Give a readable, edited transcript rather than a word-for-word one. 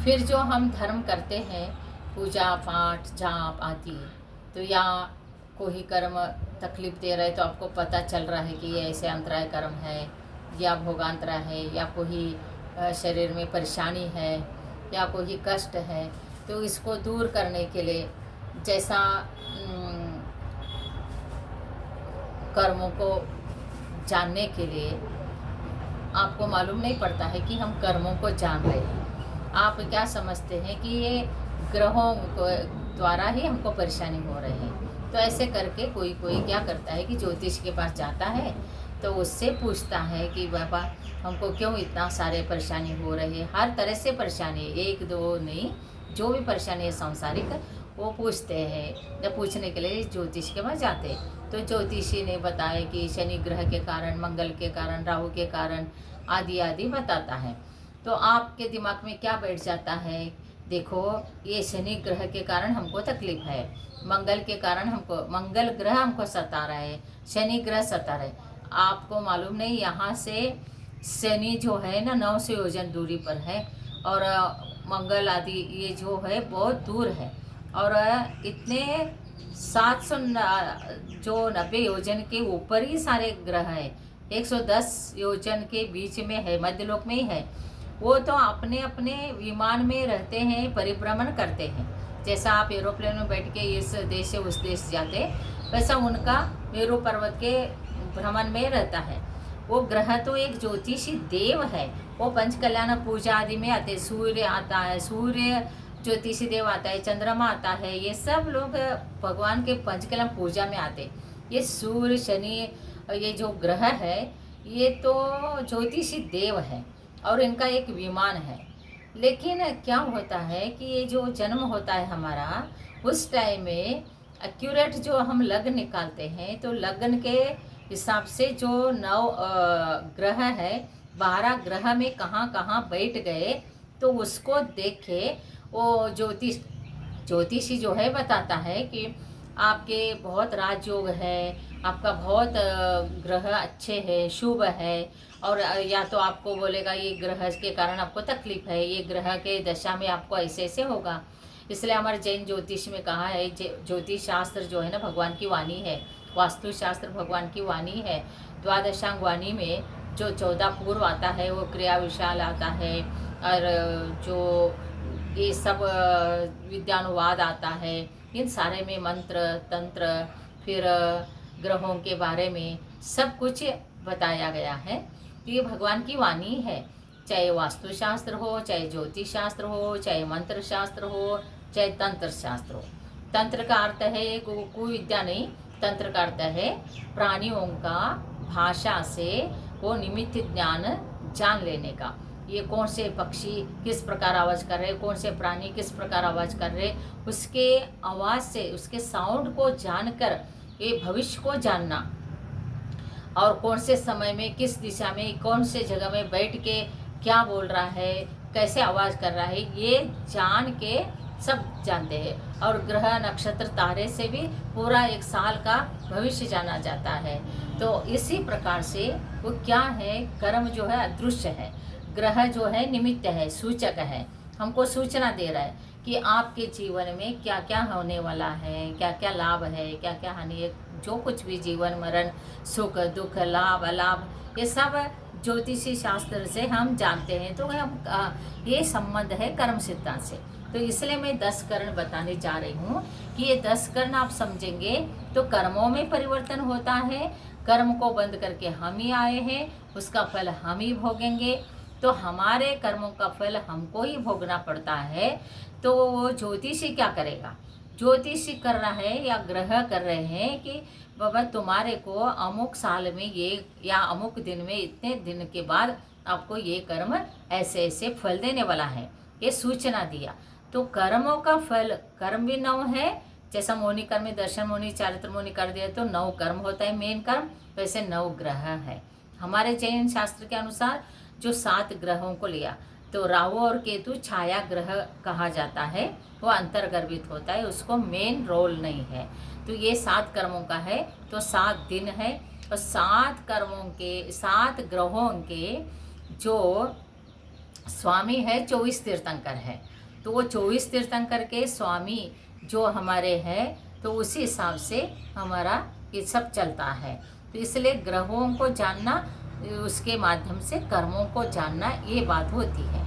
फिर जो हम धर्म करते हैं, पूजा पाठ जाप आदि, तो या कोई कर्म तकलीफ दे रहे तो आपको पता चल रहा है कि ये ऐसे अंतराय कर्म है या भोगांतरा है या कोई शरीर में परेशानी है या कोई कष्ट है, तो इसको दूर करने के लिए जैसा कर्मों को जानने के लिए आपको मालूम नहीं पड़ता है कि हम कर्मों को जान रहे हैं। आप क्या समझते हैं कि ये ग्रहों को द्वारा ही हमको परेशानी हो रही है। तो ऐसे करके कोई कोई क्या करता है कि ज्योतिष के पास जाता है, तो उससे पूछता है कि बाबा हमको क्यों इतना सारे परेशानी हो रही है। हर तरह से परेशानी है, एक दो नहीं, जो भी परेशानी है सांसारिक, वो पूछते हैं। जब पूछने के लिए ज्योतिष के पास जाते हैं, तो ज्योतिषी ने बताया कि शनि ग्रह के कारण, मंगल के कारण, राहु के कारण आदि आदि बताता है। तो आपके दिमाग में क्या बैठ जाता है, देखो ये शनि ग्रह के कारण हमको तकलीफ है, मंगल के कारण हमको, मंगल ग्रह हमको सता रहा है, शनि ग्रह सता रहा है। आपको मालूम नहीं, यहाँ से शनि जो है ना 900 योजन दूरी पर है, और मंगल आदि ये जो है बहुत दूर है, और इतने 700 जो 90 योजन के ऊपर ही सारे ग्रह है, 110 योजन के बीच में है, मध्यलोक में ही है। वो तो अपने अपने विमान में रहते हैं, परिभ्रमण करते हैं। जैसा आप एरोप्लेन में बैठ के इस देश से उस देश जाते, वैसा उनका मेरू पर्वत के भ्रमण में रहता है। वो ग्रह तो एक ज्योतिषी देव है, वो पंचकल्याण पूजा आदि में आते। सूर्य आता है, सूर्य ज्योतिषी देव आता है, चंद्रमा आता है, ये सब लोग भगवान के पंचकल्याण पूजा में आते। ये सूर्य शनि ये जो ग्रह है, ये तो ज्योतिषी देव है और इनका एक विमान है। लेकिन क्या होता है कि ये जो जन्म होता है हमारा, उस टाइम में एक्यूरेट जो हम लग्न निकालते हैं, तो लग्न के हिसाब से जो 9 ग्रह है, 12 ग्रह में कहाँ कहाँ बैठ गए, तो उसको देख के वो ज्योतिषी जो है बताता है कि आपके बहुत राजयोग है, आपका बहुत ग्रह अच्छे हैं, शुभ है, और या तो आपको बोलेगा ये ग्रह के कारण आपको तकलीफ है, ये ग्रह के दशा में आपको ऐसे ऐसे होगा। इसलिए हमारे जैन ज्योतिष में कहा है, ज्योतिष शास्त्र जो है ना भगवान की वाणी है, वास्तु शास्त्र भगवान की वाणी है। द्वादशांग वाणी में जो 14 पूर्व आता है वो क्रिया विशाल आता है, और जो ये सब विद्यानुवाद आता है, इन सारे में मंत्र तंत्र, फिर ग्रहों के बारे में सब कुछ बताया गया है। तो ये भगवान की वाणी है, चाहे वास्तुशास्त्र हो, चाहे ज्योतिष शास्त्र हो, चाहे मंत्र शास्त्र हो, चाहे तंत्र शास्त्र हो। तंत्र का अर्थ है कोई विद्या नहीं, तंत्र का अर्थ है प्राणियों का भाषा से वो निमित्त ज्ञान जान लेने का। ये कौन से पक्षी किस प्रकार आवाज़ कर रहे, कौन से प्राणी किस प्रकार आवाज़ कर रहे, उसके आवाज़ से, उसके साउंड को जानकर ये भविष्य को जानना, और कौन से समय में किस दिशा में कौन से जगह में बैठ के क्या बोल रहा है, कैसे आवाज़ कर रहा है, ये जान के सब जानते हैं। और ग्रह नक्षत्र तारे से भी पूरा एक साल का भविष्य जाना जाता है। तो इसी प्रकार से वो क्या है, कर्म जो है अदृश्य है, ग्रह जो है निमित्त है, सूचक है, हमको सूचना दे रहा है कि आपके जीवन में क्या क्या होने वाला है, क्या क्या लाभ है, क्या क्या हानि है। जो कुछ भी जीवन मरण सुख दुख लाभ अलाभ, ये सब ज्योतिषी शास्त्र से हम जानते हैं। तो हम ये संबंध है कर्म सिद्धांत से। तो इसलिए मैं 10 कर्ण बताने जा रही हूँ कि ये 10 कर्ण आप समझेंगे तो कर्मों में परिवर्तन होता है। कर्म को बंद करके हम ही आए हैं, उसका फल हम ही भोगेंगे। तो हमारे कर्मों का फल हमको ही भोगना पड़ता है। तो वो ज्योतिषी क्या करेगा, ज्योतिषी कर रहा है या ग्रह कर रहे हैं कि बाबा तुम्हारे को अमुक साल में ये या अमुक दिन में इतने दिन के बाद आपको ये कर्म ऐसे ऐसे फल देने वाला है, ये सूचना दिया। तो कर्मों का फल, कर्म भी 9 है, जैसा मौनी कर्म में दर्शन मौनी चारित्र मौनी कर दिया तो 9 कर्म होता है मेन कर्म, वैसे 9 ग्रह है। हमारे जैन शास्त्र के अनुसार जो 7 ग्रहों को लिया, तो राहु और केतु छाया ग्रह कहा जाता है, वो अंतर्गर्भित होता है, उसको मेन रोल नहीं है। तो ये 7 कर्मों का है, तो 7 दिन है, और 7 कर्मों के 7 ग्रहों के जो स्वामी है 24 तीर्थंकर है। तो वो 24 तीर्थंकर के स्वामी जो हमारे हैं, तो उसी हिसाब से हमारा ये सब चलता है। तो इसलिए ग्रहों को जानना, उसके माध्यम से कर्मों को जानना, ये बात होती है।